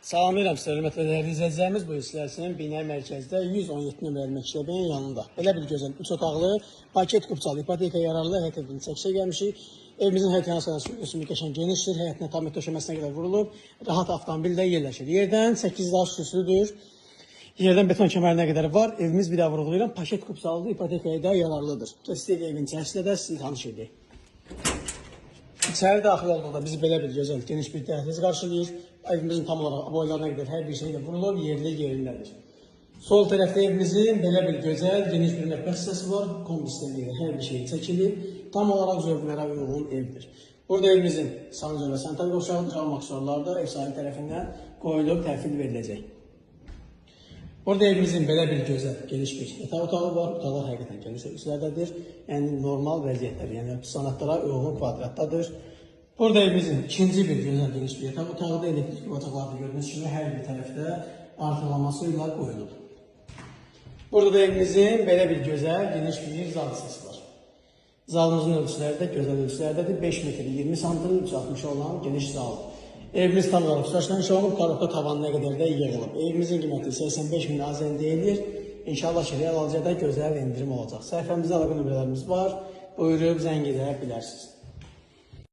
Salamlayıram sizə, hörmətli dəyərli izləyicilərimiz. Bu sizlərin Binay mərkəzdə 117 nömrəli məktəbin yanında. Belə bir gözəl 3 otaqlı, paket kupçalı, ipoteka yararlı həyət evinin çəkişə gəlmişik. Evimizin həyət yanı qəşəng genişdir, həyətinə tam döşəməsinə qədər vurulub, rahat avtomobildə yerləşir. Yerdən 8 daha süslüdür, yerdən beton kəmərinə qədər var. Evimiz bir daha vurğulayıram, paket kupçalı, ipotekaya da yararlıdır. İstəyək evin içərisində də sizi tanış edək. İçəri daxil olduqda bizi belə bir gözəl, geniş bir dəhliz qarşılayır. Evimizin tam olaraq boylarına qədər hər bir şeylə vurulub, yerli yerindədir. Sol tərəfdə evimizin belə bir gözəl, geniş bir mətbəx hissəsi var. Kombislərlə hər bir şey çəkilib. Tam olaraq zövqlərə uyğun evdir. Burada evimizin sancaq və sanitar qovşağı qalmaq üzrə ev sahibi tərəfindən qoyulub təhvil veriləcək. Burada evimizin belə bir gözəl, geniş bir yataq otağı var. Otaqlar həqiqətən geniş ölçülərdədir. Yəni normal vəziyyətlər, yəni sanatlara uyğun kvadratdadır. Burada evimizin ikinci bir gözəl, geniş bir yataq otağıdır. Elektrik bacaqlarda gördüyünüz kimi hər bir tərəfdə artırılması ilə qoyulub. Burada da evimizin belə bir gözəl, geniş bir zal hissəsi var. Zalımızın ölçüləri də gözəl ölçülərdədir. 5 metr 20 santim 360 olan geniş zal. Evimiz tam olaraq saçdan olub, karobka tavanına qədər də yığılıb. Evimizin qiyməti 85.000 azən deyilir. İnşallah ki, real alıcıda gözəl endirim olacaq. Səhifəmizdə əlaqə nömrələrimiz var. Buyurub zəng edə bilərsiniz.